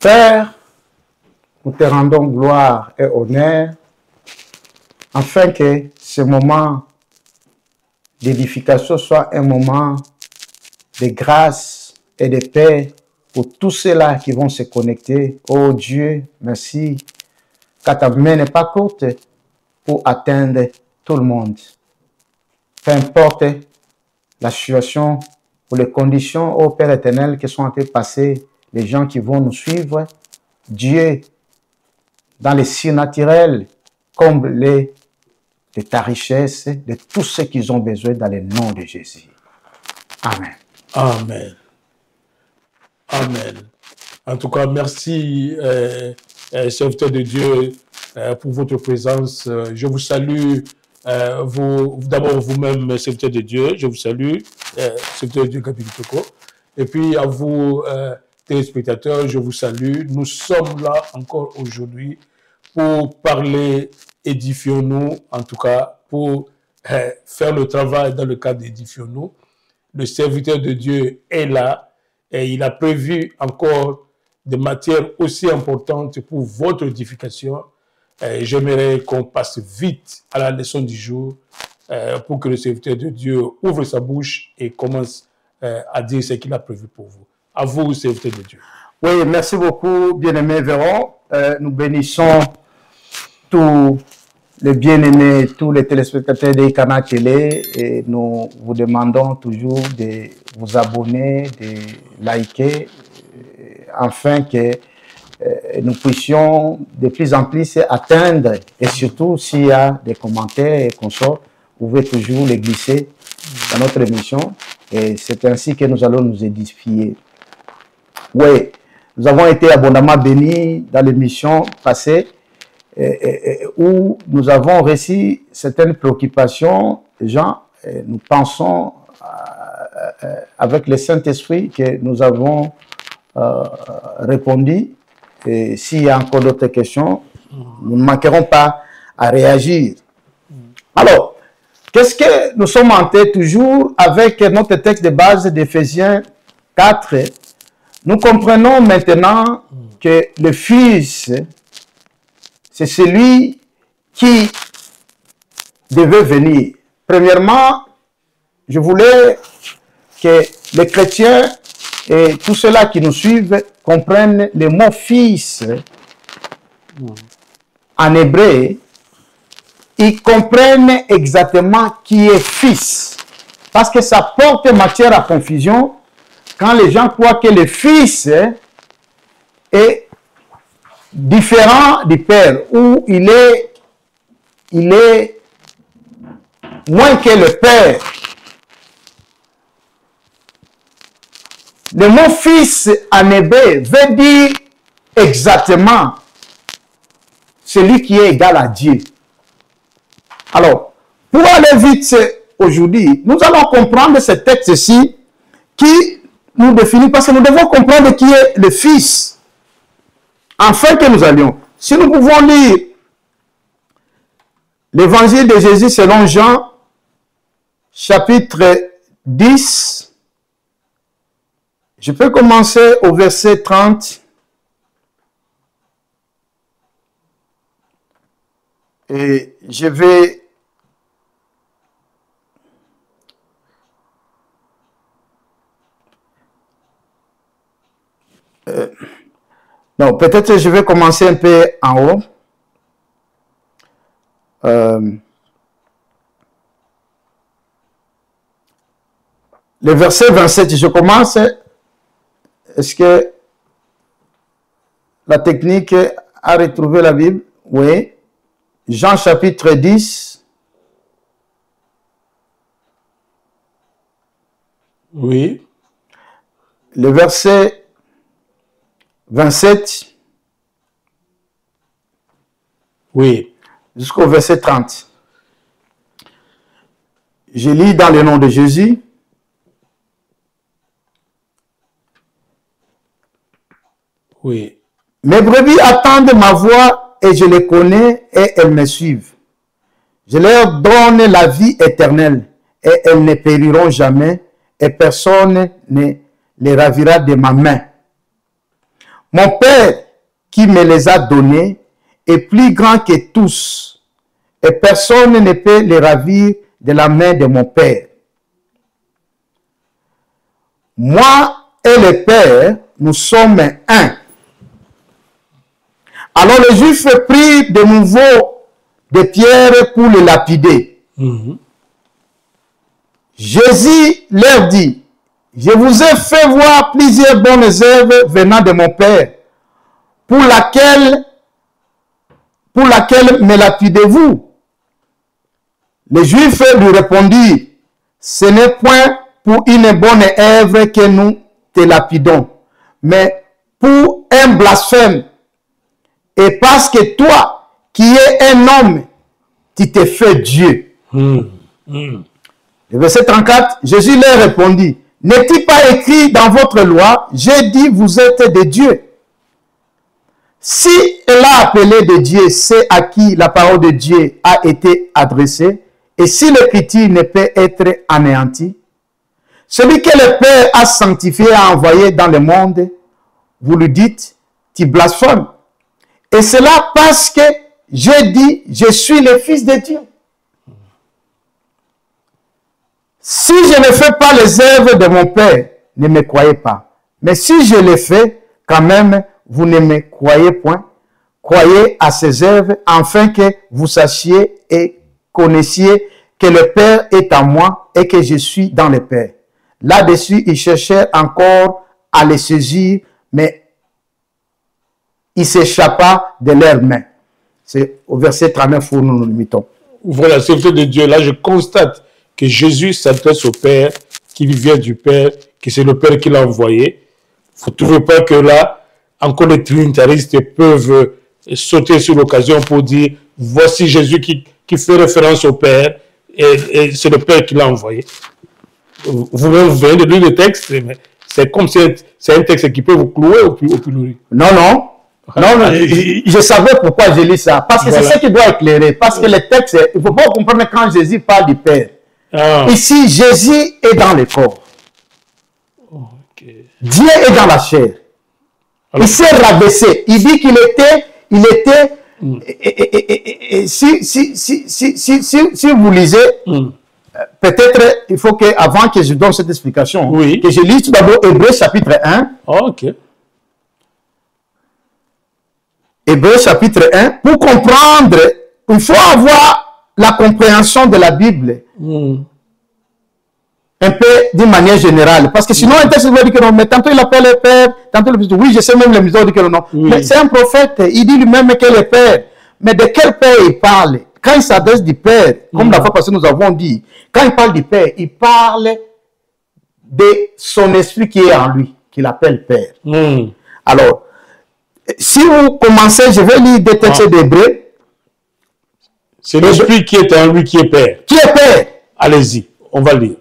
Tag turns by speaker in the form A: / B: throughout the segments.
A: Père, nous te rendons gloire et honneur afin que ce moment d'édification soit un moment de grâce et de paix pour tous ceux-là qui vont se connecter. Oh Dieu, merci, car ta main n'est pas courte pour atteindre tout le monde. Peu importe la situation ou les conditions, ô Père éternel, qui sont en train de passer, les gens qui vont nous suivre, Dieu, dans les surnaturels, comble-les de ta richesse, de tout ce qu'ils ont besoin dans le nom de Jésus. Amen.
B: Amen. Amen. En tout cas, merci, serviteur de Dieu, pour votre présence. Je vous salue, d'abord vous-même, serviteur de Dieu. Je vous salue, serviteur de Dieu, Gabi Kitoko. Et puis à vous, téléspectateurs, je vous salue. Nous sommes là encore aujourd'hui pour parler, édifions-nous, en tout cas, pour faire le travail dans le cadre d'Édifions-nous. Le serviteur de Dieu est là et il a prévu encore des matières aussi importantes pour votre édification. J'aimerais qu'on passe vite à la leçon du jour pour que le serviteur de Dieu ouvre sa bouche et commence à dire ce qu'il a prévu pour vous. À vous, serviteur de Dieu.
A: Oui, merci beaucoup, bien-aimé Véron. Nous bénissons tous les bien-aimés, tous les téléspectateurs d'Ikana Télé, et nous vous demandons toujours de vous abonner, de liker, afin que nous puissions de plus en plus atteindre, et surtout s'il y a des commentaires et consorts, vous pouvez toujours les glisser dans notre émission, et c'est ainsi que nous allons nous édifier. Oui, nous avons été abondamment bénis dans l'émission passée, où nous avons reçu certaines préoccupations des gens. Nous pensons avec le Saint-Esprit que nous avons répondu. Et s'il y a encore d'autres questions, nous ne manquerons pas à réagir. Alors, qu'est-ce que nous sommes en tête toujours avec notre texte de base d'Éphésiens 4? Nous comprenons maintenant que le Fils, c'est celui qui devait venir. Premièrement, je voulais que les chrétiens et tous ceux-là qui nous suivent comprennent le mot fils en hébreu. Ils comprennent exactement qui est fils. Parce que ça porte matière à confusion quand les gens croient que le fils est différent du père, ou il est moins que le père. Le mot fils en hébreu veut dire exactement celui qui est égal à Dieu. Alors, pour aller vite aujourd'hui, nous allons comprendre ce texte-ci qui nous définit, parce que nous devons comprendre qui est le fils. Afin que nous allions. Si nous pouvons lire l'évangile de Jésus selon Jean, chapitre 10, je peux commencer au verset 30. Et je vais non, peut-être je vais commencer un peu en haut. Le verset 27, je commence. Est-ce que la technique a retrouvé la Bible? Oui. Jean chapitre 10.
B: Oui.
A: Le verset 27.
B: Oui.
A: Jusqu'au verset 30. Je lis dans le nom de Jésus.
B: Oui.
A: Mes brebis attendent ma voix et je les connais et elles me suivent. Je leur donne la vie éternelle et elles ne périront jamais et personne ne les ravira de ma main. Mon Père qui me les a donnés est plus grand que tous, et personne ne peut les ravir de la main de mon Père. Moi et le Père, nous sommes un. Alors les Juifs prirent de nouveau des pierres pour le lapider. Jésus leur dit, je vous ai fait voir plusieurs bonnes œuvres venant de mon Père. Pour laquelle me lapidez-vous? Les Juifs lui répondirent, ce n'est point pour une bonne œuvre que nous te lapidons, mais pour un blasphème. Et parce que toi, qui es un homme, tu te fais Dieu. Le verset 34, Jésus leur répondit, n'est-il pas écrit dans votre loi, j'ai dit, vous êtes des dieux? Si elle a appelé de Dieu, c'est à qui la parole de Dieu a été adressée, et si l'écriture ne peut être anéantie, celui que le Père a sanctifié, a envoyé dans le monde, vous lui dites, tu blasphèmes. Et cela parce que j'ai dit, je suis le Fils de Dieu. Si je ne fais pas les œuvres de mon Père, ne me croyez pas. Mais si je les fais, quand même, vous ne me croyez point. Croyez à ces œuvres, afin que vous sachiez et connaissiez que le Père est en moi et que je suis dans le Père. Là-dessus, ils cherchaient encore à les saisir, mais il s'échappa de leurs mains. C'est au verset 39 où nous nous limitons.
B: Voilà, c'est le de Dieu. Là, je constate que Jésus s'adresse au Père, qu'il vient du Père, que c'est le Père qui l'a envoyé. Il ne faut toujours pas que là, encore les trinitaristes peuvent sauter sur l'occasion pour dire, voici Jésus qui fait référence au Père, et c'est le Père qui l'a envoyé. Vous-même, vous venez de lire le texte, mais c'est comme si c'est un texte qui peut vous clouer au pilori.
A: Non, non. Non, non, je savais pourquoi j'ai lu ça. Parce que voilà. C'est ça qui doit éclairer. Parce que le texte, il ne faut pas comprendre quand Jésus parle du Père. Ici, Jésus est dans le corps. Dieu est dans la chair. Alors, il s'est rabaissé. Il dit qu'il était, si vous lisez, peut-être il faut que, avant que je donne cette explication, que je lise tout d'abord Hébreux chapitre 1. Hébreux chapitre 1, pour comprendre, il faut avoir la compréhension de la Bible. Un peu d'une manière générale. Parce que sinon, un texte va dire que non, mais tantôt il appelle le Père, tantôt le oui, je sais même les maisons dit que non. Mais c'est un prophète, il dit lui-même que le Père. Mais de quel Père il parle? Quand il s'adresse du Père, comme la fois passée nous avons dit, quand il parle du Père, il parle de son esprit qui est en lui, qu'il appelle Père. Alors, si vous commencez, je vais lire des textes d'Hébreux.
B: C'est l'esprit qui est en lui qui est Père.
A: Qui est Père?
B: Allez-y, on va lire.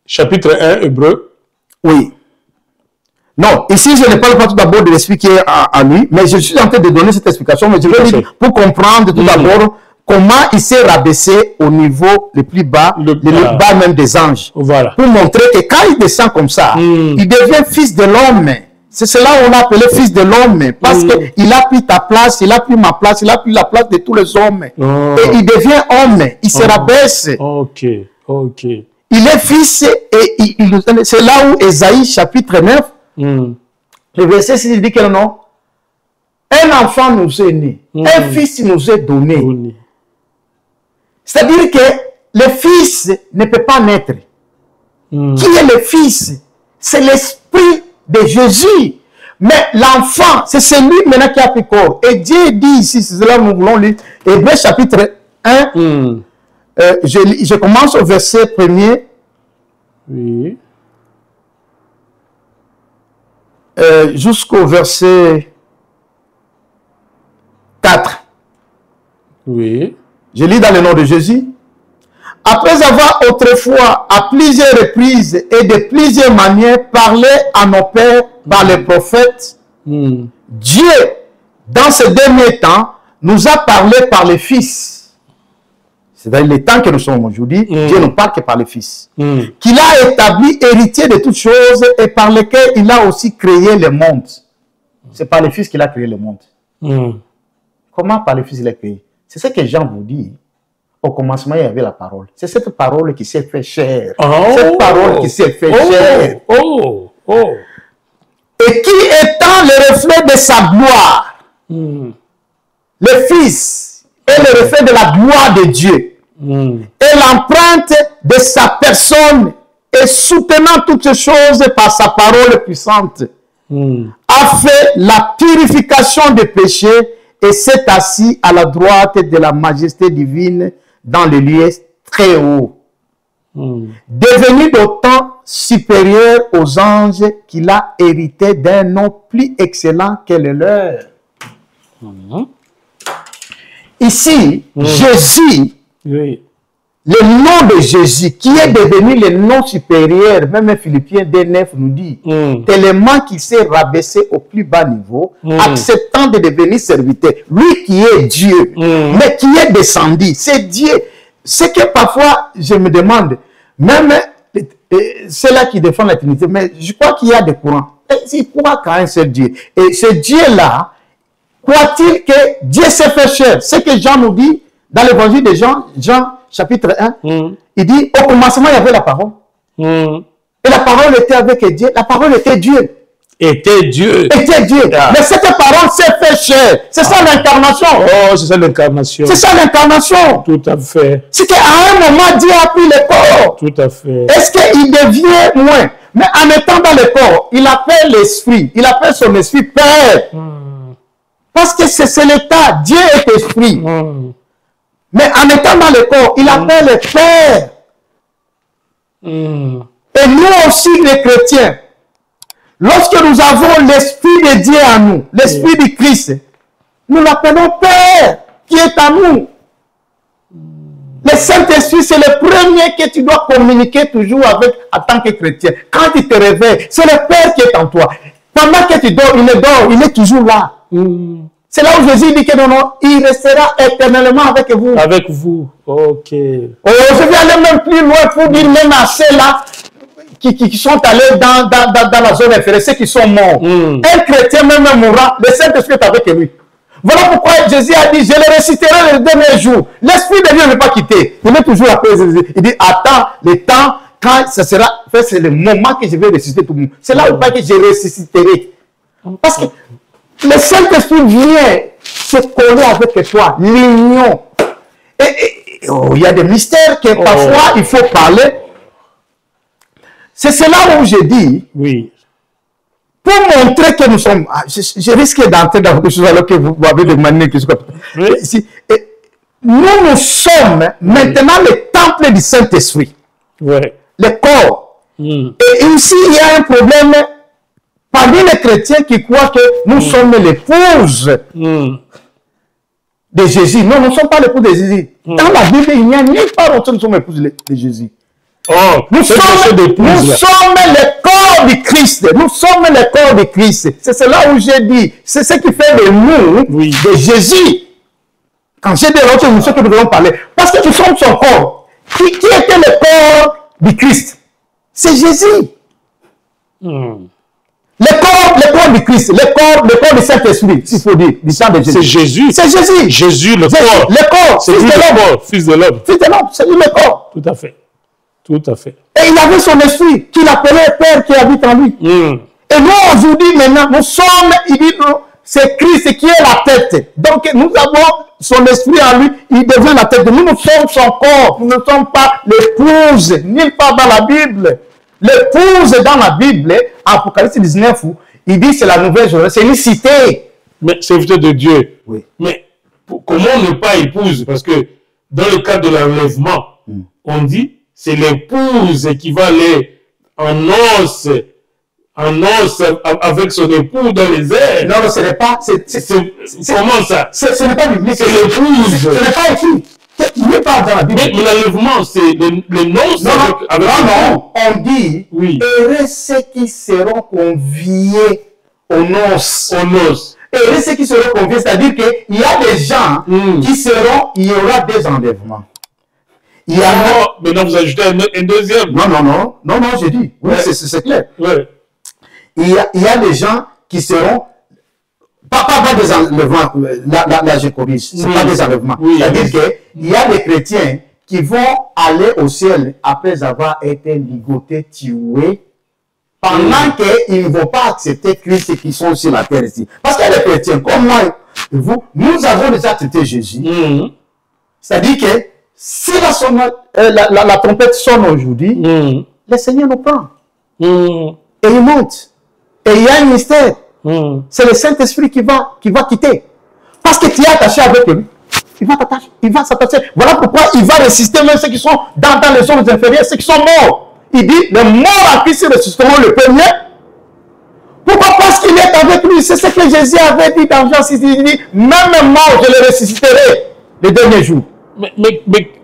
B: Chapitre 1, Hébreux.
A: Oui. Non, ici, je ne parle pas tout d'abord de l'esprit qui est en lui, mais je suis en train de donner cette explication, mais je vais lire pour comprendre tout d'abord comment il s'est rabaissé au niveau le plus bas, le bas même des anges.
B: Voilà.
A: Pour montrer que quand il descend comme ça, il devient fils de l'homme. C'est cela qu'on a appelé fils de l'homme, parce qu'il a pris ta place, il a pris ma place, il a pris la place de tous les hommes. Et il devient homme, il se rabaisse.
B: Ok.
A: Il est fils, et c'est là où Ésaïe chapitre 9, le verset 6 dit que non, un enfant nous est né, un fils nous est donné. C'est-à-dire que le fils ne peut pas naître. Qui est le fils? C'est l'esprit de Jésus. Mais l'enfant, c'est celui maintenant qui a pris corps. Et Dieu dit ici, c'est là où nous voulons lire, Hébreux chapitre 1, je commence au verset 1er.
B: Oui.
A: Jusqu'au verset 4.
B: Oui.
A: Je lis dans le nom de Jésus. Après avoir autrefois, à plusieurs reprises et de plusieurs manières, parlé à nos pères par les prophètes, Dieu, dans ces derniers temps, nous a parlé par les fils. C'est-à-dire les temps que nous sommes aujourd'hui, Dieu ne parle que par les fils. Qu'il a établi héritier de toutes choses et par lesquels il a aussi créé le monde. C'est par le Fils qu'il a créé le monde. Comment par le Fils il a créé? C'est ce que Jean vous dit. Au commencement, il y avait la parole. C'est cette parole qui s'est fait chair. Cette parole qui s'est fait chair. Et qui étant le reflet de sa gloire, le Fils est le reflet de la gloire de Dieu. Et l'empreinte de sa personne, et soutenant toutes ces choses par sa parole puissante, a fait la purification des péchés et s'est assis à la droite de la majesté divine dans les lieux très hauts, devenu d'autant supérieur aux anges qu'il a hérité d'un nom plus excellent que le leur. Ici, Jésus, le nom de Jésus, qui est devenu le nom supérieur, même Philippiens 2:9 nous dit, tellement qu'il s'est rabaissé au plus bas niveau, acceptant de devenir serviteur. Lui qui est Dieu, mais qui est descendu, c'est Dieu. C'est que parfois, je me demande, même ceux-là qui défendent la Trinité, mais je crois qu'il y a des courants. Ils croient qu'à un seul Dieu. Et ce Dieu-là, croit-il que Dieu s'est fait chair? C'est que Jean nous dit, dans l'évangile de Jean, Jean chapitre 1, il dit, au commencement, il y avait la parole. Et la parole était avec Dieu. La parole était Dieu.
B: Était Dieu.
A: Était Dieu. Mais cette parole s'est fait chair. C'est ça l'incarnation.
B: Oh, c'est ça l'incarnation.
A: C'est ça l'incarnation.
B: Tout à fait.
A: C'est qu'à un moment, Dieu a pris le corps.
B: Tout à fait.
A: Est-ce qu'il devient moins? Mais en étant dans le corps, il appelle l'esprit. Il appelle son esprit Père. Parce que c'est l'état. Dieu est esprit. Mais en étant dans le corps, il appelle le Père. Et nous aussi, les chrétiens, lorsque nous avons l'Esprit de Dieu en nous, l'Esprit du Christ, nous l'appelons Père qui est en nous. Le Saint-Esprit, c'est le premier que tu dois communiquer toujours avec en tant que chrétien. Quand tu te réveilles, c'est le Père qui est en toi. Pendant que tu dors, il est toujours là. C'est là où Jésus dit que non, il restera éternellement avec vous.
B: Avec vous, ok.
A: Oh, je vais aller même plus loin pour dire même à ceux-là qui sont allés dans la zone inférieure, ceux qui sont morts. Un chrétien même mourra, le Saint-Esprit est avec lui. Voilà pourquoi Jésus a dit, je le ressusciterai le dernier jour. L'Esprit de Dieu ne va pas quitter. Il est toujours après Jésus. Il dit, attends le temps, quand ça sera fait, c'est le moment que je vais ressusciter tout le monde. C'est là où pas que je ressusciterai. Parce que le Saint-Esprit vient se coller avec toi, l'union. Et il y a des mystères que parfois il faut parler. C'est cela où je dis, pour montrer que nous sommes, je risque d'entrer dans quelque chose alors que vous avez demandé quelque chose. Nous sommes maintenant le temple du Saint-Esprit, le corps. Et ici, il y a un problème parmi les chrétiens qui croient que nous sommes l'épouse de Jésus. Non, nous ne sommes pas l'épouse de Jésus. Dans la Bible, il n'y a nulle part où nous sommes l'épouse de Jésus. Nous sommes le corps du Christ. Nous sommes le corps du Christ. C'est cela où j'ai dit, c'est ce qui fait de nous, de Jésus. Quand j'ai dit l'autre, nous sommes que nous devons parler. Parce que nous sommes son corps. Qui était le corps du Christ? C'est Jésus. Le corps du Christ, le corps du Saint-Esprit, s'il faut dire, du sang de Jésus.
B: C'est Jésus.
A: C'est Jésus.
B: Jésus, le corps.
A: Le corps,
B: c'est lui le corps, fils de l'homme.
A: Fils de l'homme, c'est lui le corps.
B: Tout à fait. Tout à fait.
A: Et il avait son esprit qu'il appelait Père qui habite en lui. Et nous, aujourd'hui, maintenant, nous sommes, il dit, c'est Christ qui est la tête. Donc, nous avons son esprit en lui, il devient la tête. Nous sommes son corps. Nous ne sommes pas l'épouse, nulle part dans la Bible. L'épouse dans la Bible, Apocalypse 19, il dit c'est la nouvelle génération, c'est une cité.
B: Mais serviteur de Dieu. Mais comment ne pas épouse? Parce que dans le cadre de l'enlèvement, on dit c'est l'épouse qui va aller en noces avec son époux dans les airs.
A: Non, ce n'est pas.
B: Comment ça?
A: Ce n'est pas biblique.
B: C'est l'épouse.
A: Ce n'est pas écrit. Nulle part dans la Bible.
B: Mais l'enlèvement, c'est les noces.
A: Non, on dit heureux ceux qui seront conviés aux noces. Heureux ceux qui seront conviés, c'est-à-dire qu'il y a des gens qui seront, il y aura des enlèvements.
B: Maintenant, vous ajoutez un deuxième.
A: Non, j'ai dit. Oui, c'est clair. Il y a des gens qui seront Pas des enlèvements, là je corrige, c'est pas des enlèvements. C'est-à-dire qu'il y a des chrétiens qui vont aller au ciel après avoir été ligotés, tués, pendant qu'ils ne vont pas accepter Christ et qu'ils sont sur la terre ici. Parce qu'il y a des chrétiens comme moi et vous, nous avons déjà traité Jésus. C'est-à-dire que si la trompette sonne aujourd'hui, le Seigneur nous prend. Et il monte. Et il y a un mystère. C'est le Saint-Esprit qui va quitter. Parce que tu es attaché avec lui. Il va s'attacher. Voilà pourquoi il va résister même ceux qui sont dans les zones inférieures, ceux qui sont morts. Il dit, les morts en Christ ressusciteront le premier. Pourquoi? Parce qu'il est avec lui. C'est ce que Jésus avait dit dans Jean 6. Il dit, même mort, je le ressusciterai le dernier jour.
B: Mais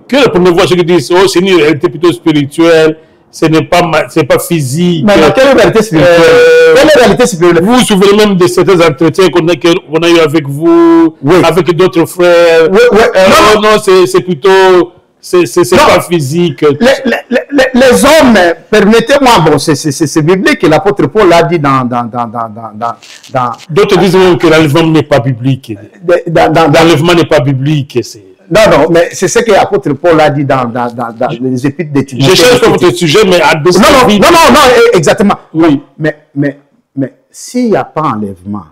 B: que la première fois, ceux qui disent, oh, c'est une réalité plutôt spirituelle, ce n'est pas physique.
A: Mais quelle réalité spirituelle? Quelle réalité spirituelle?
B: Vous vous souvenez même de certains entretiens qu'on a eu avec vous, avec d'autres frères. Non, c'est plutôt... C'est pas physique.
A: Les hommes, permettez-moi, bon, c'est biblique, l'apôtre Paul l'a dit dans
B: d'autres disent même que l'enlèvement n'est pas biblique. L'enlèvement n'est pas biblique.
A: Non, mais c'est ce que l'apôtre Paul a dit dans les épîtres de Timothée.
B: Je cherche pas votre sujet, mais à
A: non, exactement. Oui. Mais s'il n'y a pas enlèvement,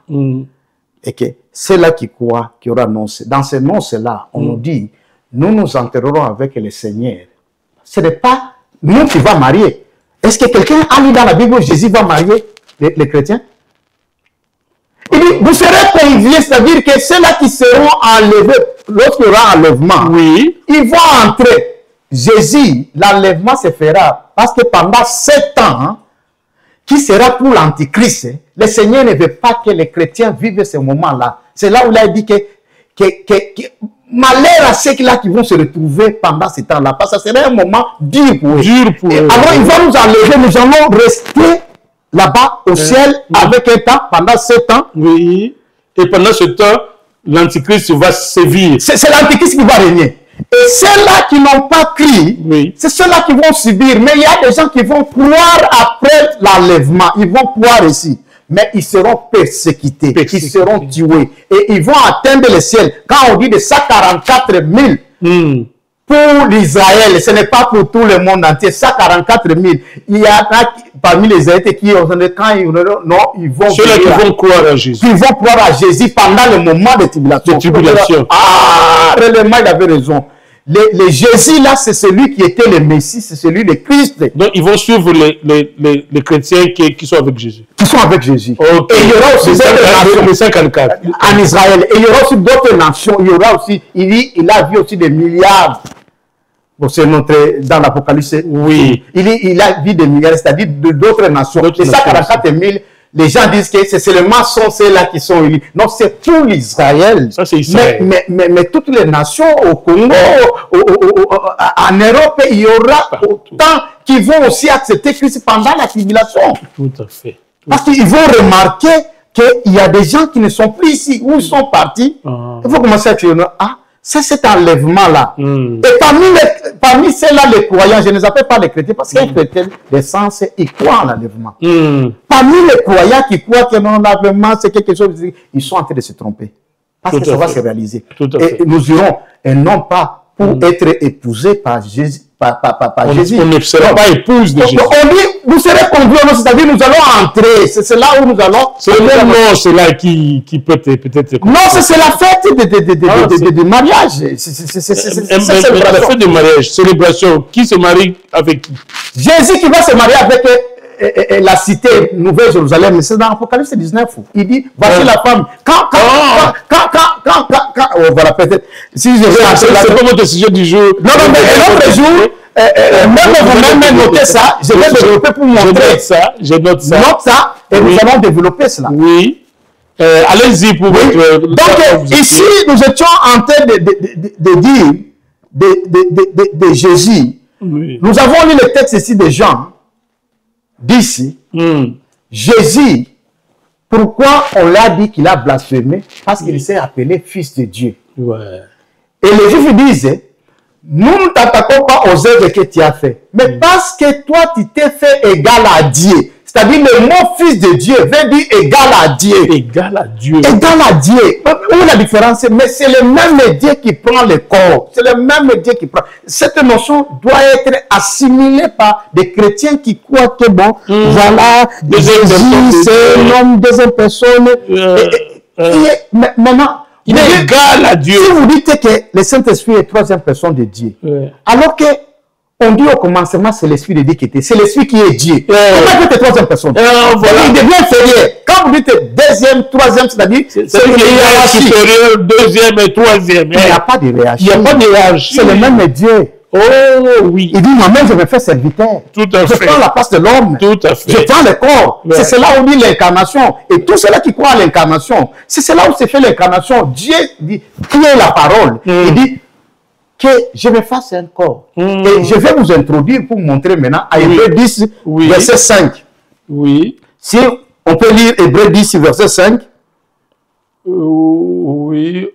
A: et que c'est là qui croit, qui aura annoncé, dans ces noces-là, on nous dit, nous nous enterrerons avec le Seigneur. Ce n'est pas nous qui va marier. Est-ce que quelqu'un a lu dans la Bible où Jésus va marier les chrétiens? Il dit, vous serez conviés, c'est-à-dire que ceux-là qui seront enlevés, lorsqu'il y aura enlèvement, ils vont entrer. Jésus, l'enlèvement se fera parce que pendant 7 ans, qui sera pour l'Antichrist, le Seigneur ne veut pas que les chrétiens vivent ce moment-là. C'est là où il a dit que malheur à ceux-là qui vont se retrouver pendant ce temps-là, parce que ce sera un moment dur pour eux. Alors, ils vont nous enlever, nous allons rester là-bas au ciel avec un temps, pendant 7 ans.
B: Oui. Et pendant ce temps, l'Antichrist va sévir.
A: C'est l'Antichrist qui va régner. Et ceux-là qui n'ont pas crié, c'est ceux-là qui vont subir. Mais il y a des gens qui vont croire après l'enlèvement. Ils vont croire ici. Mais ils seront persécutés, ils seront tués. Et ils vont atteindre le ciel. Quand on dit de 144 000 pour l'Israël, ce n'est pas pour tout le monde entier. 144 000. Il y a parmi les Israélites qui, quand ils vont...
B: Ceux-là qui vont croire à Jésus.
A: Qui vont croire à Jésus pendant le moment de tribulation. Ah, réellement, il avait raison. Le Jésus là, c'est celui qui était le Messie, c'est celui le Christ.
B: Donc ils vont suivre les chrétiens qui sont avec Jésus.
A: Qui sont avec Jésus.
B: Okay.
A: Et il y aura aussi d'autres nations.
B: 54.
A: En Israël. Et il y aura aussi d'autres nations. Il y aura aussi, il a vu aussi des milliards. Bon, c'est notre, dans l'Apocalypse.
B: Oui.
A: Il a vu des milliards, c'est-à-dire d'autres nations. Et ça, 44 000. Les gens disent que c'est seulement ceux-là qui sont élus. Non, c'est tout l'Israël.
B: Ça, c'est Israël.
A: Mais toutes les nations, au Congo, en Europe, il y aura autant qui vont aussi accepter Christ pendant la tribulation.
B: Tout à fait.
A: Parce qu'ils vont remarquer qu'il y a des gens qui ne sont plus ici, où ils sont partis. Il faut commencer à dire, c'est cet enlèvement-là. Et parmi ceux-là, les croyants, je ne les appelle pas les chrétiens, parce qu'un chrétien d'essence, il croit en l'enlèvement. Parmi les croyants qui croient que l'enlèvement, c'est quelque chose, ils sont en train de se tromper. Parce que ça va se réaliser. Et nous irons, et non pas pour être épousés par Jésus. Jésus.
B: On ne sera pas épouse de Jésus.
A: On dit, vous serez conduits, c'est-à-dire nous allons entrer. C'est là où nous allons.
B: C'est le même nom, c'est là qui peut être.
A: Non, c'est la fête de mariage.
B: La fête de mariage, célébration. Qui se marie avec qui?
A: Jésus qui va se marier avec la cité Nouvelle Jérusalem. C'est dans l'Apocalypse 19. Il dit, voici la femme. Voilà, peut-être. Si je vais
B: c'est pas votre sujet du jour.
A: Non, mais l'autre jour, même vous-même notez ça, je vais développer pour montrer.
B: Je note ça.
A: Note ça, et nous allons développer cela.
B: Oui. Allez-y pour votre...
A: Donc, ici, nous étions en train de dire de Jésus. Nous avons lu le texte ici de Jean, d'ici. Jésus, pourquoi on l'a dit qu'il a blasphémé? Parce qu'il s'est appelé fils de Dieu. Et les Juifs disent, nous ne t'attaquons pas aux œuvres que tu as fait, mais parce que toi, tu t'es fait égal à Dieu. C'est-à-dire le mot fils de Dieu veut dire égal à Dieu.
B: Égal à Dieu.
A: Égal à Dieu. Où est la différence? Mais c'est le même Dieu qui prend le corps. C'est le même Dieu qui prend. Cette notion doit être assimilée par des chrétiens qui croient que bon, voilà, Jésus, c'est l'homme, deuxième personne. Maintenant,
B: il est égal à Dieu.
A: Si vous dites que le Saint-Esprit est troisième personne de Dieu, alors que on dit au commencement, c'est l'Esprit de Dieu qui était. C'est l'Esprit qui est Dieu. Comment vous dites troisième personne? Voilà. Il devient inférieur. Quand vous dites deuxième, troisième, c'est-à-dire
B: c'est qu'il y a supérieur, deuxième et troisième.
A: Il n'y a pas de hiérarchie.
B: Il n'y a pas de hiérarchie.
A: C'est le même Dieu.
B: Oh oui.
A: Il dit, moi-même, je me fais serviteur.
B: Tout à fait.
A: Je prends la place de l'homme.
B: Tout à fait.
A: Je prends le corps. Ouais. C'est cela où dit l'incarnation. Et tous ceux-là qui croient à l'incarnation, c'est cela où se fait l'incarnation. Dieu dit, qui est la parole? Il dit que je me fasse un corps. Et je vais vous introduire pour vous montrer maintenant à Hébreux 10, verset 5.
B: Oui.
A: Si on peut lire Hébreux 10, verset 5.
B: Oui.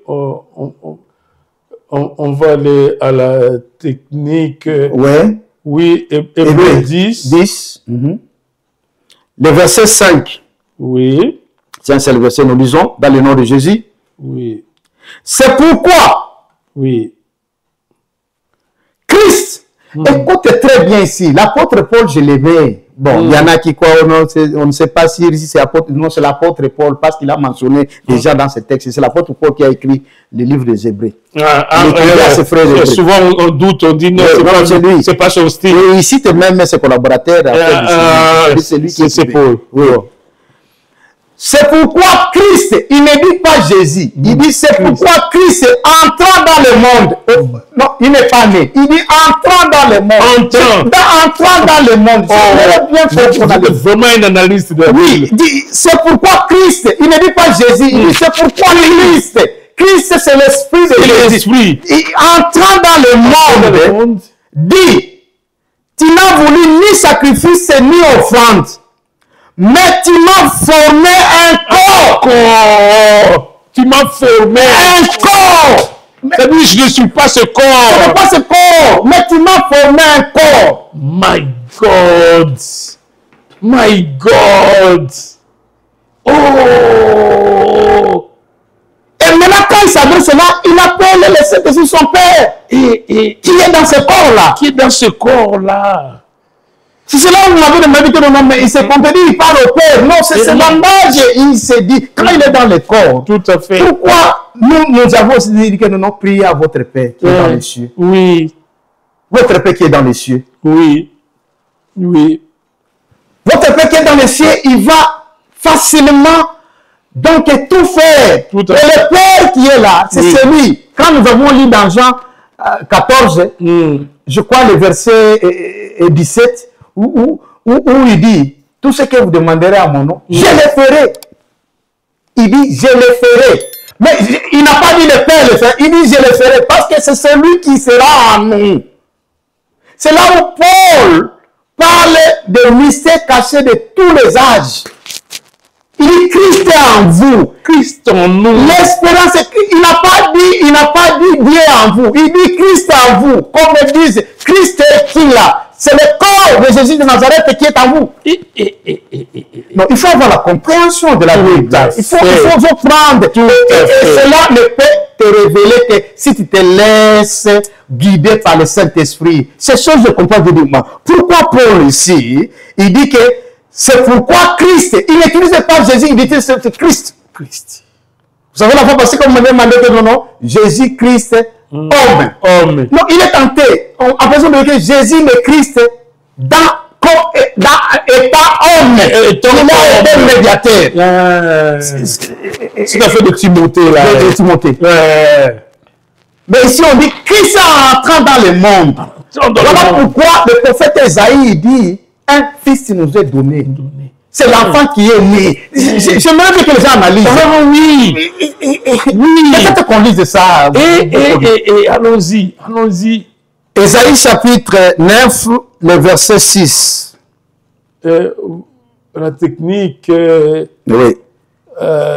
B: On va aller à la technique.
A: Ouais.
B: Oui, Hébreux 10.
A: Le verset 5.
B: Oui.
A: Tiens, c'est le verset, nous lisons, dans le nom de Jésus.
B: Oui.
A: C'est pourquoi.
B: Oui.
A: Christ. Écoutez très bien ici. L'apôtre Paul, je l'éveille. Bon, il y en a qui croient, on ne sait pas si c'est l'apôtre. Non, c'est l'apôtre Paul, parce qu'il a mentionné déjà dans ce texte. C'est l'apôtre Paul qui a écrit le livre des Hébreux.
B: Souvent, on doute, on dit non, c'est pas son style.
A: Et il cite même ses collaborateurs. C'est lui qui est Paul. Oui. C'est pourquoi Christ, il ne dit pas Jésus, il dit c'est pourquoi Christ entrant dans le monde. Non, il n'est pas né. Il dit entrant dans le monde. Entrant dans le monde.
B: C'est vraiment une analyse de la
A: Bible. Oui, c'est pourquoi Christ, il ne dit pas Jésus, il dit c'est pourquoi Christ. Christ, c'est l'esprit de Jésus. Entrant dans le monde, dit, tu n'as voulu ni sacrifice ni offrande. Mais tu m'as formé un corps.
B: Tu m'as formé
A: un corps.
B: C'est-à-dire, je ne suis pas ce corps.
A: Je ne suis pas ce corps. Mais tu m'as formé un corps.
B: My God. My God. Oh.
A: Et maintenant, quand il s'adresse là, il appelle le Saint-Esprit son Père.
B: Et
A: qui est dans ce corps-là.
B: Qui est dans ce corps-là.
A: Si c'est là où vous m'avez demandé que non, mais il s'est contredit, il parle au Père. Non, c'est ce langage, il s'est dit, quand il est dans le corps.
B: Tout à fait.
A: Pourquoi nous avons aussi dit que nous avons prié à votre Père qui est dans les cieux?
B: Oui.
A: Votre Père qui est dans les cieux.
B: Oui. Oui.
A: Votre Père qui est dans les cieux, il va facilement donc tout faire.
B: Tout
A: et le Père qui est là, c'est celui. Quand nous avons lu dans Jean 14, je crois le verset 17, où il dit, tout ce que vous demanderez à mon nom, je le ferai. Il dit, je le ferai. Mais il n'a pas dit le Père le faire, il dit, je le ferai, parce que c'est celui qui sera en nous. C'est là où Paul parle des mystères cachés de tous les âges. Il dit, Christ est en vous.
B: Christ en nous.
A: L'espérance, il n'a pas dit Dieu en vous. Il dit Christ en vous. Comme ils disent, Christ est qui là? C'est le corps de Jésus de Nazareth qui est en vous. Non, il faut avoir la compréhension de la Bible. Il faut prendre. Et cela ne peut te révéler que si tu te laisses guider par le Saint-Esprit. Ces choses, je comprends évidemment. Pourquoi Paul ici, il dit que c'est pourquoi Christ, il n'utilise pas Jésus, il utilise Christ. Christ. Vous savez la fois passée, comme vous m'avez demandé que non, Jésus-Christ, homme. Non, il est tenté, en faisant de que Jésus le Christ, étant homme, il a été médiateur.
B: C'est la fait de Timothée, là.
A: De Timothée. Mais ici, on dit Christ est entrant dans le monde. Voilà pourquoi le prophète Esaïe dit, un fils nous est donné. C'est l'enfant qui est né. J'aimerais bien que les gens analysent.
B: Oui.
A: Peut-être qu'on lise ça.
B: Et allons-y. Allons-y.
A: Esaïe chapitre 9, le verset 6.
B: La technique.
A: Oui.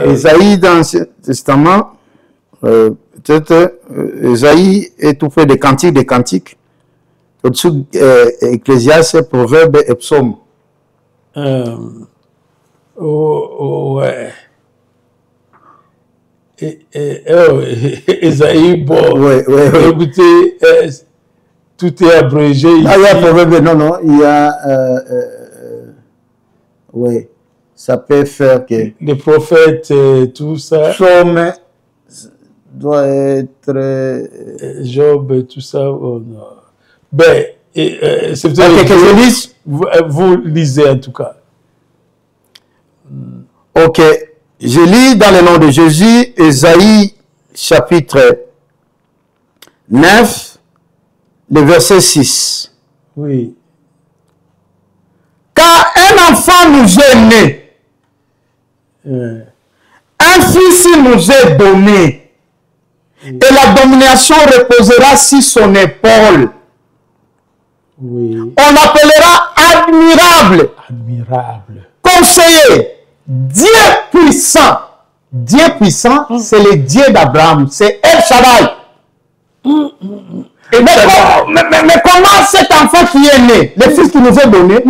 A: Esaïe dans l'Ancien Testament, peut-être Esaïe est tout fait des cantiques. Au-dessous, Ecclésiaste, Proverbes et Psaumes.
B: Ouais. Esaïe, bon.
A: Ouais.
B: Écoutez, tout est abrégé.
A: Ah, il y a un problème. Non, il y a. Oui, ça peut faire que.
B: Les prophètes, tout ça.
A: Somme doit être.
B: Job, tout ça. Oh, non. Ben, c'est
A: que je lise.
B: Vous lisez en tout cas.
A: Ok, je lis dans le nom de Jésus, Esaïe chapitre 9, le verset 6.
B: Oui.
A: Car un enfant nous est né, un fils nous est donné, et la domination reposera sur son épaule.
B: Oui.
A: On l'appellera admirable, conseiller, Dieu puissant. Dieu puissant, c'est le Dieu d'Abraham, c'est El Shaddai. Mais comment cet enfant qui est né, le fils qui nous est donné,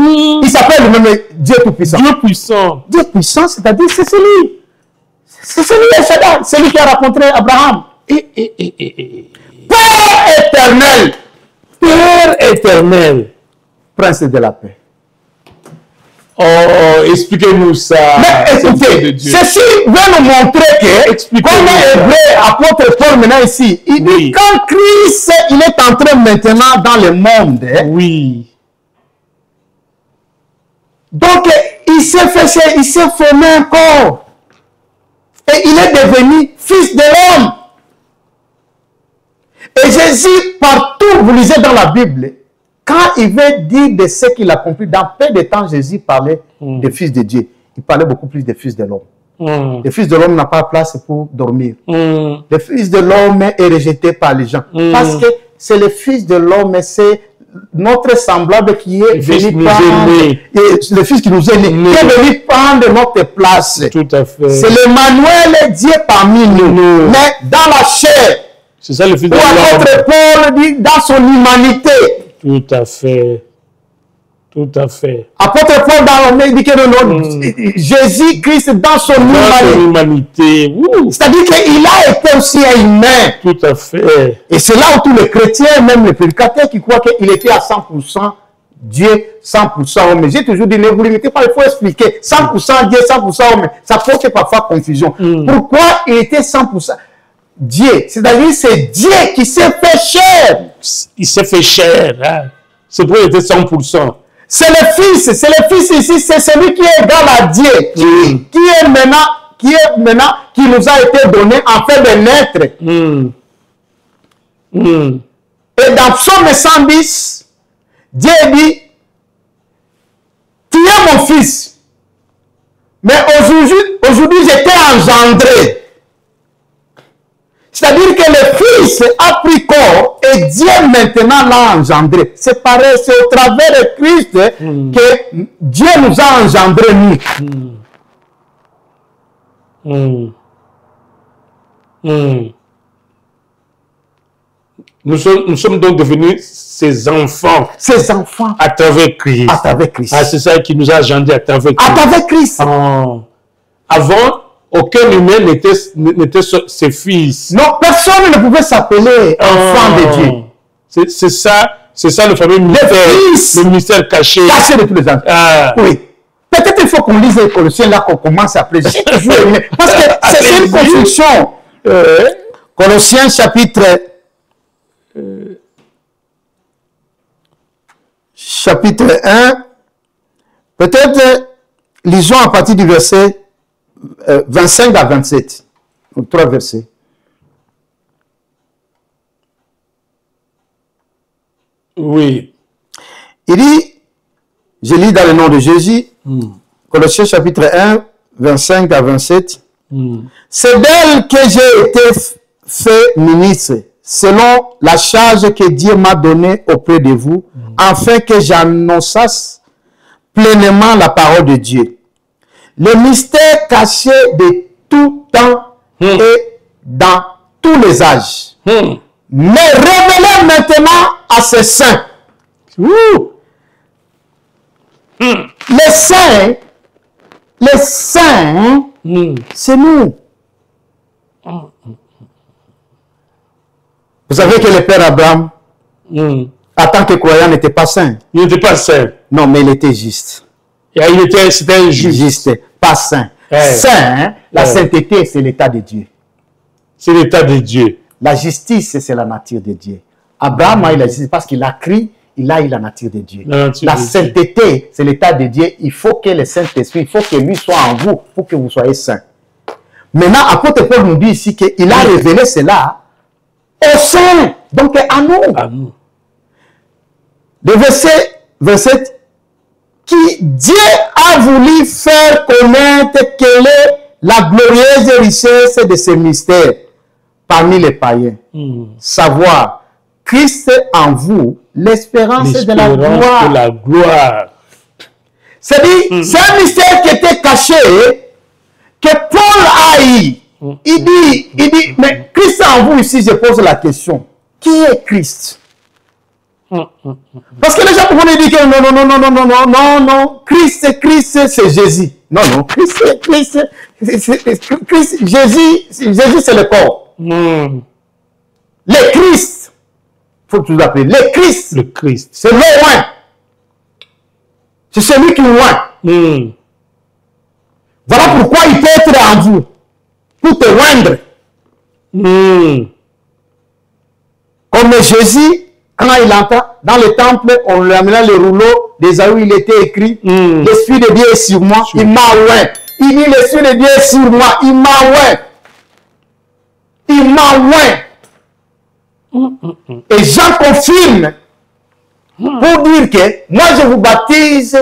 A: il s'appelle lui-même Dieu tout-puissant.
B: Dieu puissant.
A: Dieu puissant, c'est-à-dire c'est celui. C'est celui El Shaddai, celui qui a rencontré Abraham. Père éternel.
B: Père éternel.
A: Prince de la paix.
B: Oh, expliquez-nous ça.
A: Mais écoutez, ceci veut nous montrer que, comme Hébreu, apôtre Paul maintenant ici, il dit quand Christ, il est entré maintenant dans le monde.
B: Oui.
A: Donc, il s'est formé un corps. Et il est devenu fils de l'homme. Et Jésus, partout, vous lisez dans la Bible, quand il veut dire de ce qu'il a compris, dans peu de temps, Jésus parlait des fils de Dieu. Il parlait beaucoup plus des fils de l'homme. Le fils de l'homme n'a pas de place pour dormir. Le fils de l'homme est rejeté par les gens. Parce que c'est le fils de l'homme, c'est notre semblable qui est venu prendre, le fils qui nous est né, qui est venu prendre notre place.
B: Tout à fait.
A: C'est l'Emmanuel, Dieu parmi nous. Mais dans la chair,
B: c'est ça le fils de
A: l'homme. Ou apôtre Paul dit dans son humanité.
B: Tout à fait. Tout à fait.
A: Apôtre Paul dans le dit que Jésus-Christ dans son
B: humanité.
A: C'est-à-dire qu'il a été aussi un humain.
B: Tout à fait.
A: Et c'est là où tous les chrétiens, même les prédicateurs qui croient qu'il était à 100% Dieu, 100% homme. J'ai toujours dit, ne vous limitez pas, il faut expliquer. 100% Dieu, 100% homme. Ça porte parfois confusion. Pourquoi il était 100% Dieu? C'est-à-dire c'est Dieu qui s'est fait chair.
B: Il s'est fait chair. Hein? C'est pour qu'il était 100%.
A: C'est le Fils ici, c'est celui qui est égal à Dieu, qui nous a été donné en fait de naître. Et dans Psaume 110, Dieu dit, tu es mon fils, mais aujourd'hui je t'ai engendré. C'est-à-dire que le Fils a pris corps et Dieu maintenant l'a engendré. C'est pareil, c'est au travers de Christ que Dieu nous a engendrés,
B: nous sommes donc devenus ses enfants.
A: Ses enfants.
B: À travers Christ.
A: À travers Christ.
B: Ah, c'est ça qui nous a engendrés à travers Christ.
A: À travers Christ.
B: Avant, aucun humain n'était ses fils.
A: Non, personne ne pouvait s'appeler enfant de Dieu.
B: C'est ça le fameux mystère. Le mystère caché.
A: Caché de tous les enfants. Oui. Peut-être il faut qu'on lise les Colossiens là, qu'on commence à appeler. Parce que c'est une construction. Colossiens chapitre 1. Peut-être lisons à partir du verset 25 à 27. Donc 3 versets.
B: Oui.
A: Il dit, je lis dans le nom de Jésus, Colossiens chapitre 1, 25 à 27. C'est d'elle que j'ai été fait ministre, selon la charge que Dieu m'a donnée auprès de vous, afin que j'annonçasse pleinement la parole de Dieu. Le mystère caché de tout temps et dans tous les âges. Mais révélé maintenant à ses saints. les saints, c'est nous. Vous savez que le père Abraham, en tant que croyant, n'était pas saint.
B: Il n'était pas saint.
A: Non, mais il était juste.
B: C'était juste.
A: Pas saint. Saint, la sainteté, c'est l'état de Dieu.
B: C'est l'état de Dieu.
A: La justice, c'est la nature de Dieu. Abraham a eu la justice parce qu'il a crié, il a eu la nature de Dieu. La sainteté, c'est l'état de Dieu. Il faut que le Saint-Esprit, il faut que lui soit en vous pour que vous soyez saints. Maintenant, apôtre Paul nous dit ici qu'il a révélé cela aux saints, donc à nous.
B: À nous.
A: Le verset qui Dieu a voulu faire connaître quelle est la glorieuse richesse de ce mystère parmi les païens. Savoir Christ en vous, l'espérance de la gloire. C'est-à-dire, c'est un mystère qui était caché, que Paul a eu. Il dit, mais Christ en vous ici, je pose la question. Qui est Christ? Parce que les gens vont dire que non, Christ, c'est Jésus. Non, Christ, Jésus, c'est le corps. Le Christ, il faut tout appeler. Le Christ, c'est le loin. C'est celui qui est loin. Voilà pourquoi il peut être en vous, pour te rendre. Comme Jésus, quand il entre dans le temple, on lui amena le rouleau d'Ésaü, il était écrit, l'Esprit de Dieu est sur moi, il m'a oint. Il dit, l'Esprit de Dieu est sur moi, il m'a oint. Il m'a oint. Et Jean confirme pour dire que moi je vous baptise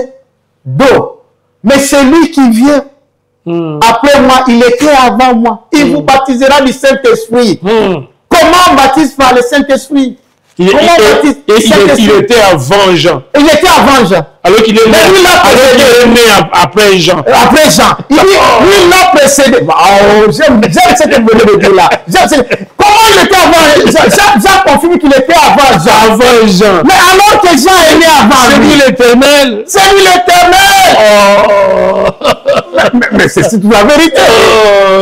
A: d'eau, mais celui qui vient après moi, il était avant moi. Il vous baptisera du Saint-Esprit. Comment on baptise par le Saint-Esprit? Il
B: était avant Jean.
A: Il était avant Jean.
B: Alors qu'il est né après Jean.
A: Après Jean. Il dit, lui l'a précédé. J'aime cette mélodie-là. Comment il était avant Jean confirme qu'il était avant Jean.
B: Avant Jean.
A: Mais alors que Jean est né avant lui.
B: C'est lui l'éternel.
A: C'est lui l'éternel. Mais c'est la vérité.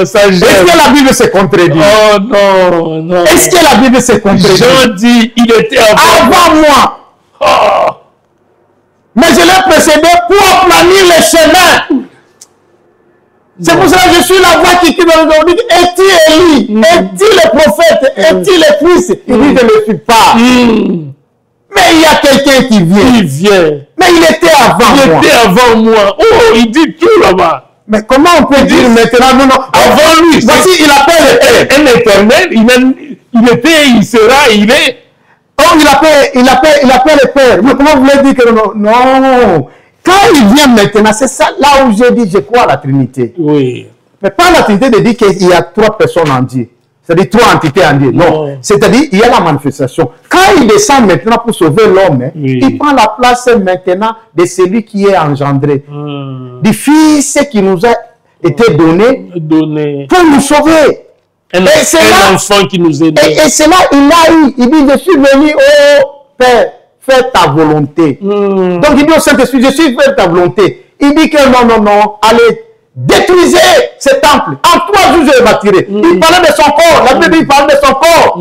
A: Est-ce que la Bible se contredit?
B: Oh non.
A: Est-ce que la Bible se contredit?
B: Jean dit, il était
A: avant moi.
B: Oh.
A: Mais je l'ai précédé pour aplanir les chemins. C'est pour cela que je suis la voix qui crie dans le monde. Es-tu Élie? Es-tu le prophète? Es-tu le Christ? Il dit, je ne le suis pas. Mais il y a quelqu'un qui vient.
B: Il vient.
A: Mais il était avant moi.
B: Il était avant moi. Oh, il dit tout là-bas.
A: Mais comment on peut dire maintenant, non,
B: avant lui.
A: Voici, il appelle
B: un éternel. Il était, il sera, il est.
A: Oh, il appelle le Père. Mais comment vous voulez dire que non? Quand il vient maintenant, c'est ça là où j'ai dit, je crois à la Trinité.
B: Oui.
A: Mais pas la Trinité de dire qu'il y a trois personnes en Dieu. C'est-à-dire trois entités en Dieu. Non. C'est-à-dire, il y a la manifestation. Quand il descend maintenant pour sauver l'homme, il prend la place maintenant de celui qui est engendré. Du Fils qui nous a été donné pour nous sauver.
B: Un enfant qui nous est donné.
A: Et c'est là, il a eu. Il dit, je suis venu, oh Père, fais ta volonté. Donc il dit au Saint-Esprit, je suis fait ta volonté. Il dit que non, allez, détruisez ce temple. En 3 jours, je le bâtirai. Il parlait de son corps. La Bible, il parlait de son corps.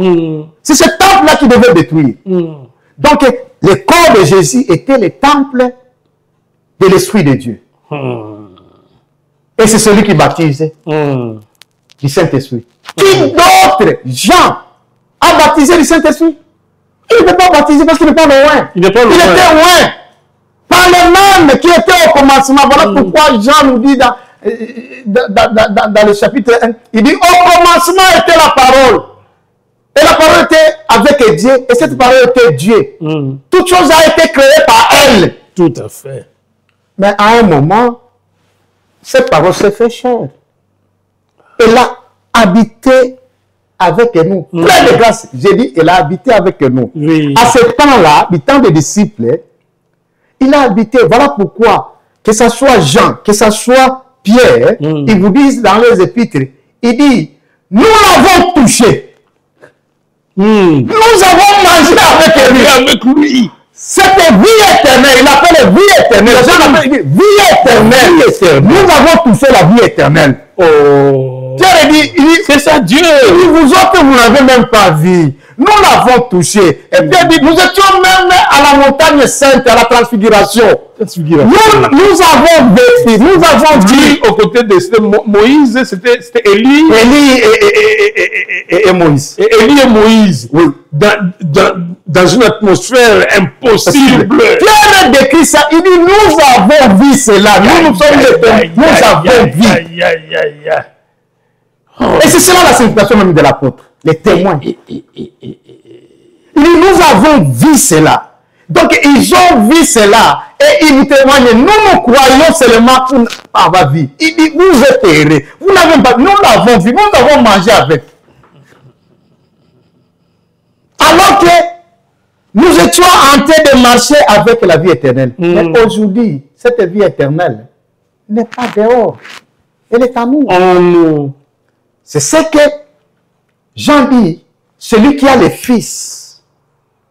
A: C'est ce temple-là qui devait détruire. Donc, le corps de Jésus était le temple de l'Esprit de Dieu. Et c'est celui qui baptise du Saint-Esprit. Qui d'autre, Jean, a baptisé du Saint-Esprit? Il ne peut pas baptiser parce qu'il n'est pas loin. Il était loin. Par le même qui était au commencement. Voilà pourquoi Jean nous dit dans le chapitre 1, il dit, au commencement était la parole. Et la parole était avec Dieu. Et cette parole était Dieu. Toute chose a été créée par elle.
B: Tout à fait.
A: Mais à un moment, cette parole s'est fait chair. Elle a habité avec nous. Plein de grâce. J'ai dit, elle a habité avec nous.
B: Oui.
A: À ce temps-là, du temps des disciples, il a habité. Voilà pourquoi, que ce soit Jean, que ce soit Pierre, ils vous disent dans les épîtres, il dit, nous l'avons touché. Nous avons mangé avec lui. Cette vie éternelle, il appelle vie éternelle. Jean appelle vie éternelle. Nous avons touché la vie éternelle.
B: Oh.
A: Dieu dit,
B: C'est ça, Dieu.
A: Il dit, vous autres, vous n'avez même pas vu. Nous l'avons touché. Et puis il dit, nous étions même à la montagne sainte, à la transfiguration. Nous avons vécu, nous avons dit
B: aux côtés de Moïse, c'était Élie.
A: Et Moïse.
B: Élie et Moïse.
A: Oui.
B: Dans une atmosphère impossible.
A: Pierre décrit ça. Il dit, nous avons vu cela. Nous sommes les témoins. Nous avons vu. Et c'est cela la signification même de l'apôtre. Les témoins. Il dit, nous avons vu cela. Donc, ils ont vu cela. Et ils vous témoignent. Nous croyons seulement qu'on va vivre. Il dit, vous êtes errés. Vous n'avez pas. Nous l'avons vu. Nous avons mangé avec. Alors que nous étions en train de marcher avec la vie éternelle. Mais aujourd'hui, cette vie éternelle n'est pas dehors. Elle est en nous.
B: En nous.
A: C'est ce que Jean dit, celui qui a le Fils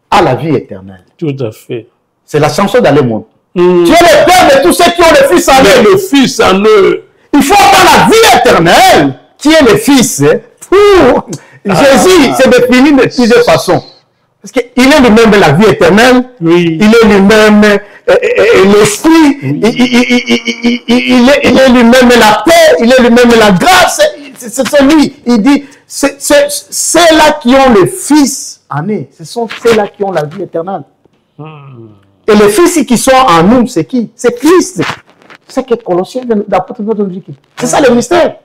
A: a la vie éternelle.
B: Tout à fait.
A: C'est la chanson dans le monde. Tu es le Père de tous ceux qui ont le Fils en eux.
B: Le Fils en eux.
A: Il faut avoir la vie éternelle qui est le Fils. Pour Jésus s'est défini de plusieurs façons. Parce qu'il est lui-même la vie éternelle.
B: Oui.
A: Il est lui-même l'esprit. Il est lui-même la paix. Il est lui-même la grâce. C'est celui. Il dit, c'est ceux-là qui ont le Fils en eux. Ce sont ceux-là qui ont la vie éternelle. Et les Fils qui sont en nous, c'est qui? C'est Christ. C'est que Colossiens, d'apôtre notre dit. C'est ça le mystère.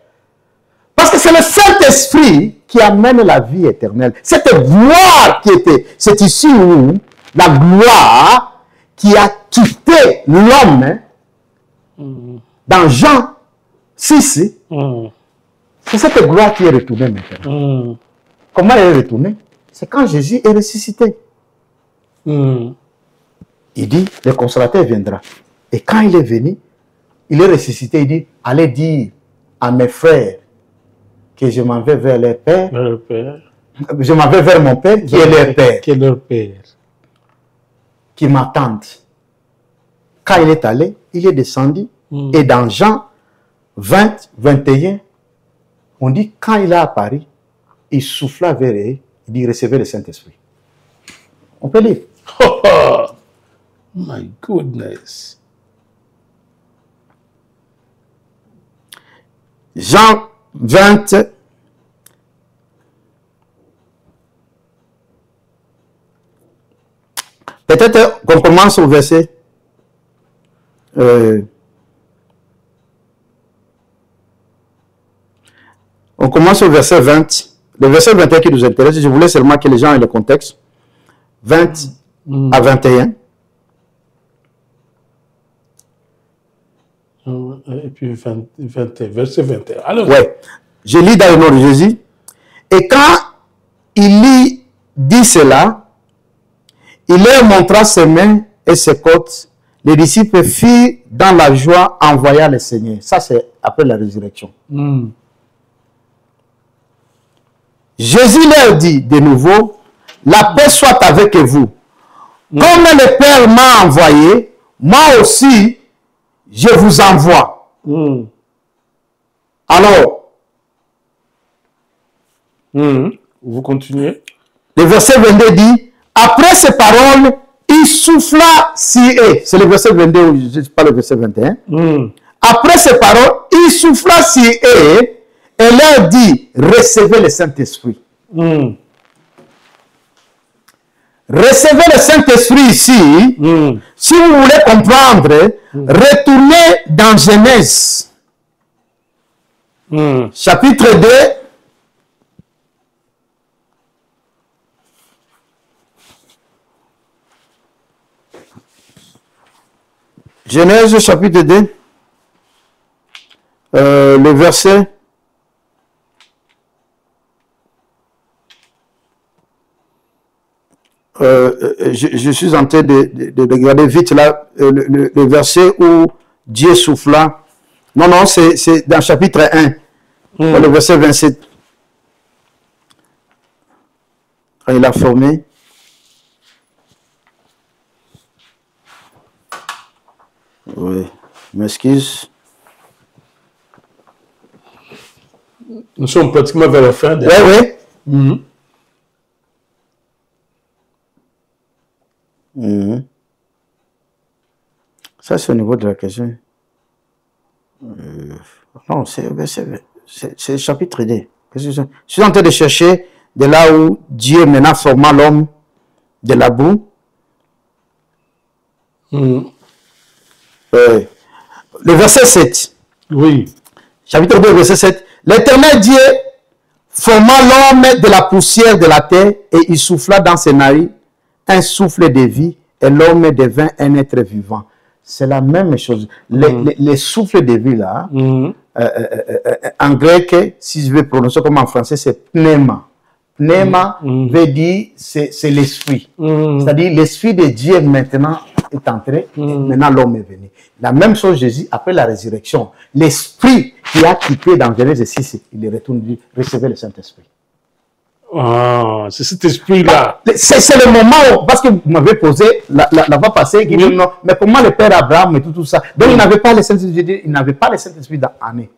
A: Parce que c'est le Saint-Esprit qui amène la vie éternelle. Cette gloire qui était, c'est ici où la gloire qui a quitté l'homme dans Jean 6, c'est cette gloire qui est retournée maintenant. Comment elle est retournée? C'est quand Jésus est ressuscité. Il dit, le consolateur viendra. Et quand il est venu, il est ressuscité, il dit, allez dire à mes frères que je m'en vais vers leur Père.
B: Leur Père.
A: Je m'en vais vers mon Père qui est leur Père.
B: Qui est leur Père.
A: Qui m'attendent. Quand il est allé, il est descendu. Et dans Jean 20, 21, on dit, quand il est apparu, il souffla vers eux, il dit, recevez le Saint-Esprit. On peut lire.
B: Oh, my goodness.
A: Jean 20, peut-être qu'on commence au verset on commence au verset 20. Le verset 21 qui nous intéresse, je voulais seulement que les gens aient le contexte. 20 à 21.
B: Et puis 21, verset 21. Alors,
A: ouais. Je lis dans le nom de Jésus. Et quand il dit cela, il leur montra ses mains et ses côtes. Les disciples firent dans la joie en voyant le Seigneur. Ça, c'est après la résurrection. Jésus leur dit de nouveau, la paix soit avec vous. Comme le Père m'a envoyé, moi aussi, je vous envoie. Alors,
B: vous continuez.
A: Le verset 22 dit, après ces paroles, il souffla sur eux. C'est le verset 22, pas le verset 21. Après ces paroles, il souffla sur eux et leur dit, recevez le Saint-Esprit. Recevez le Saint-Esprit ici. Si vous voulez comprendre, retournez dans Genèse. Chapitre 2. Genèse chapitre 2. Le verset. Je suis en train de regarder vite là le verset où Dieu souffla. Non, non, c'est dans chapitre 1, le verset 27. Quand il a formé. Oui, m'excuse.
B: Nous sommes pratiquement vers la fin.
A: Oui, oui. Ça, c'est au niveau de la question. Non, c'est le chapitre 2. Je suis en train de chercher de là où Dieu maintenant forma l'homme de la boue. Le verset 7.
B: Oui.
A: Chapitre 2, verset 7. L'Éternel Dieu forma l'homme de la poussière de la terre et il souffla dans ses narines un souffle de vie et l'homme devint un être vivant. C'est la même chose. Les souffles de vie là, en grec, si je vais prononcer comme en français, c'est pneuma. Pneuma veut dire c'est l'esprit. C'est-à-dire l'esprit de Dieu maintenant est entré, maintenant l'homme est venu. La même chose Jésus, après la résurrection, l'esprit qui a quitté dans Genèse 6, il est retourné, recevait le Saint-Esprit.
B: Ah, c'est cet esprit-là.
A: C'est le moment où, parce que vous m'avez posé la fois passée, qui dit non, mais comment le père Abraham et tout ça. Donc il n'avait pas le Saint-Esprit, il n'avait pas le Saint-Esprit dans l'année.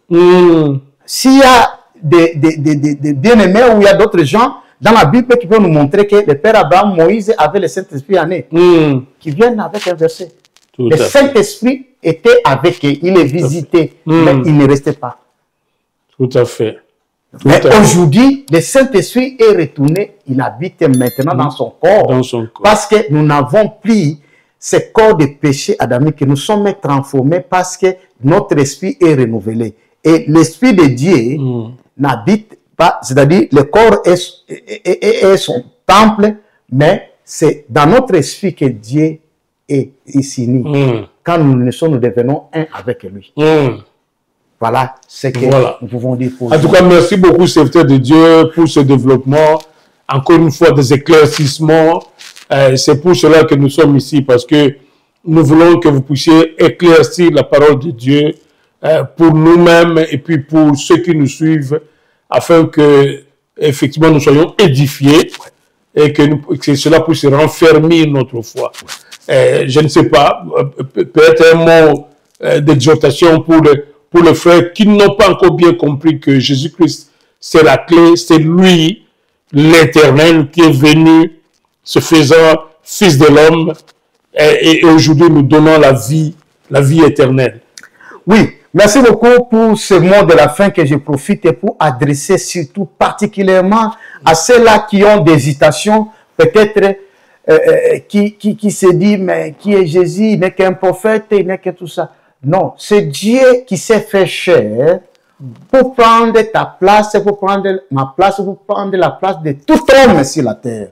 A: S'il y a des bien-aimés ou il y a d'autres gens dans la Bible qui peuvent nous montrer que le père Abraham, Moïse avait le Saint-Esprit en eux, qui viennent avec un verset. Le Saint-Esprit était avec eux, il les visitait, mais il ne restait pas.
B: Tout à fait.
A: Mais aujourd'hui, le Saint-Esprit est retourné, il habite maintenant dans son corps. Parce que nous n'avons plus ce corps de péché adamique, nous sommes transformés parce que notre esprit est renouvelé. Et l'Esprit de Dieu n'habite pas, c'est-à-dire le corps est son temple, mais c'est dans notre esprit que Dieu est ici. Quand nous naissons, nous devenons un avec lui. Voilà ce que nous pouvons dire pour
B: en tout cas, merci beaucoup, serviteur de Dieu, pour ce développement. Encore une fois, des éclaircissements. C'est pour cela que nous sommes ici, parce que nous voulons que vous puissiez éclaircir la parole de Dieu pour nous-mêmes et puis pour ceux qui nous suivent, afin que, effectivement, nous soyons édifiés et que cela puisse renfermer notre foi. Je ne sais pas, peut-être un mot d'exhortation pour les frères qui n'ont pas encore bien compris que Jésus-Christ, c'est la clé, c'est lui, l'Éternel, qui est venu, se faisant Fils de l'homme, et aujourd'hui nous donnons la vie éternelle.
A: Oui, merci beaucoup pour ce mot de la fin que je profite pour adresser surtout particulièrement à ceux-là qui ont des hésitations, peut-être qui se disent, mais qui est Jésus, il n'est qu'un prophète, il n'est que tout ça. Non, c'est Dieu qui s'est fait chair pour prendre ta place, pour prendre ma place, pour prendre la place de tout homme sur la terre.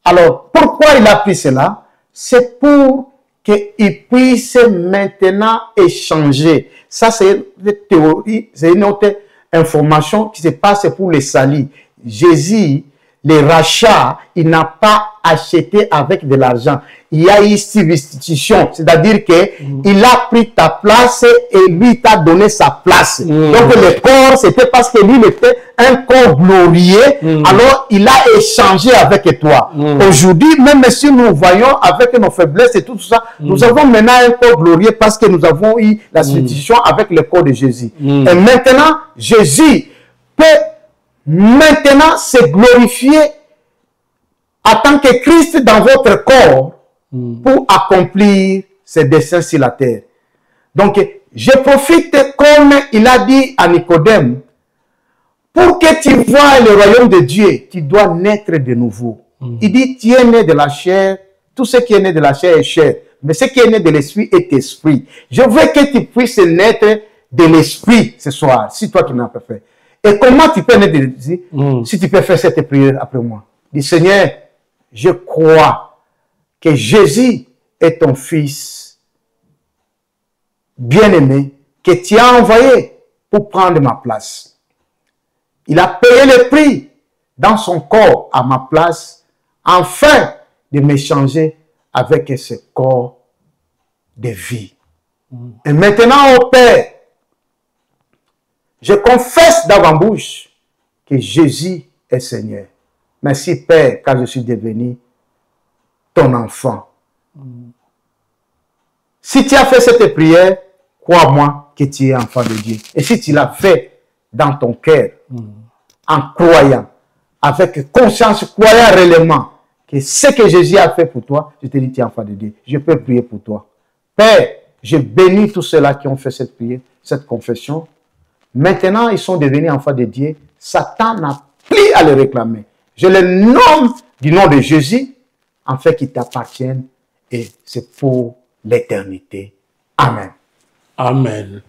A: Alors, pourquoi il a pris cela? C'est pour qu'il puisse maintenant échanger. Ça, c'est une théorie, c'est une autre information qui se passe pour les salis. Jésus, les rachats, il n'a pas acheté avec de l'argent. Il y a eu substitution, c'est-à-dire qu'il a pris ta place et lui t'a donné sa place. Donc le corps, c'était parce que lui était un corps glorieux, alors il a échangé avec toi. Aujourd'hui, même si nous voyons avec nos faiblesses et tout ça, nous avons maintenant un corps glorieux parce que nous avons eu la substitution avec le corps de Jésus. Et maintenant, Jésus peut maintenant se glorifier en tant que Christ dans votre corps pour accomplir ses desseins sur la terre. Donc, je profite, comme il a dit à Nicodème, pour que tu vois le royaume de Dieu, tu dois naître de nouveau. Il dit, tu es né de la chair, tout ce qui est né de la chair est chair, mais ce qui est né de l'esprit est esprit. Je veux que tu puisses naître de l'esprit ce soir, si toi tu n'as pas fait. Et comment tu peux naître de l'esprit? Si tu peux faire cette prière après moi. Dis, Seigneur, je crois que Jésus est ton Fils bien-aimé, que tu as envoyé pour prendre ma place. Il a payé le prix dans son corps à ma place, afin de m'échanger avec ce corps de vie. Et maintenant, ô Père, je confesse dans ma bouche que Jésus est Seigneur. Merci Père, car je suis devenu ton enfant. Si tu as fait cette prière, crois-moi que tu es enfant de Dieu. Et si tu l'as fait dans ton cœur, en croyant, avec conscience, croyant réellement que ce que Jésus a fait pour toi, je te dis, tu es enfant de Dieu. Je peux prier pour toi. Père, je bénis tous ceux-là qui ont fait cette prière, cette confession. Maintenant, ils sont devenus enfants de Dieu. Satan n'a plus à les réclamer. Je les nomme du nom de Jésus, en fait qu'ils t'appartiennent, et c'est pour l'éternité. Amen.
B: Amen.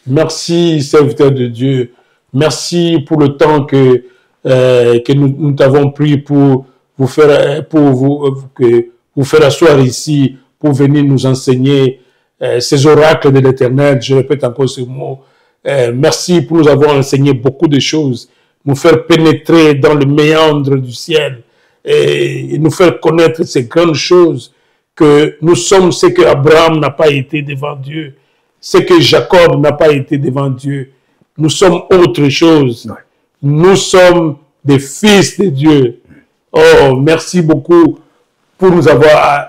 B: Merci, serviteur de Dieu. Merci pour le temps que nous t'avons pris pour vous faire asseoir ici, pour venir nous enseigner ces oracles de l'Éternel. Je répète encore ce mot. Merci pour nous avoir enseigné beaucoup de choses, nous faire pénétrer dans le méandre du ciel et nous faire connaître ces grandes choses, que nous sommes ce que Abraham n'a pas été devant Dieu, ce que Jacob n'a pas été devant Dieu. Nous sommes autre chose. Ouais. Nous sommes des fils de Dieu. Oh, merci beaucoup pour nous avoir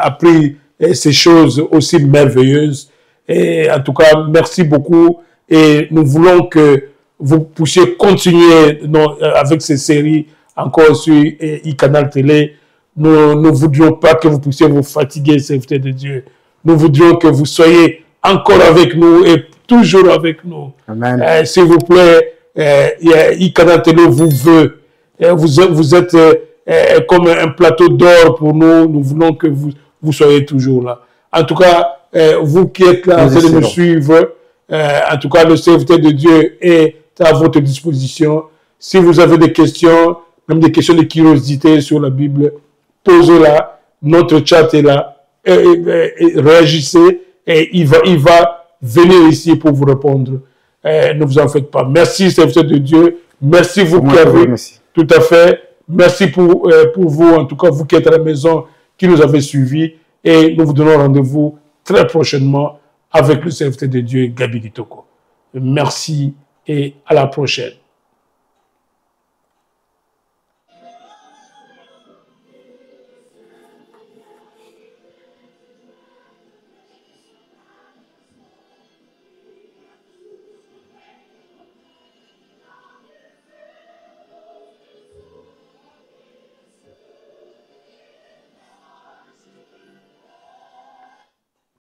B: appris ces choses aussi merveilleuses. Et en tout cas, merci beaucoup. Et nous voulons que vous puissiez continuer avec ces séries encore sur iCanal Télé. Nous ne voudrions pas que vous puissiez vous fatiguer, serviteurs de Dieu. Nous voudrions que vous soyez encore avec nous et toujours avec nous.
A: Amen.
B: S'il vous plaît, iCanal Télé vous veut. Vous êtes comme un plateau d'or pour nous. Nous voulons que vous soyez toujours là. En tout cas, vous qui êtes là, vous allez nous suivre. En tout cas, le serviteur de Dieu est à votre disposition. Si vous avez des questions, même des questions de curiosité sur la Bible, posez-la. Notre chat est là. Réagissez et il va venir ici pour vous répondre. Ne vous en faites pas. Merci, serviteur de Dieu. Merci vous qui avez...
A: Merci.
B: Tout à fait. Merci pour vous, en tout cas, vous qui êtes à la maison, qui nous avez suivis. Et nous vous donnons rendez-vous très prochainement avec le serviteur de Dieu, Gabi Ditoko. Merci et à la prochaine.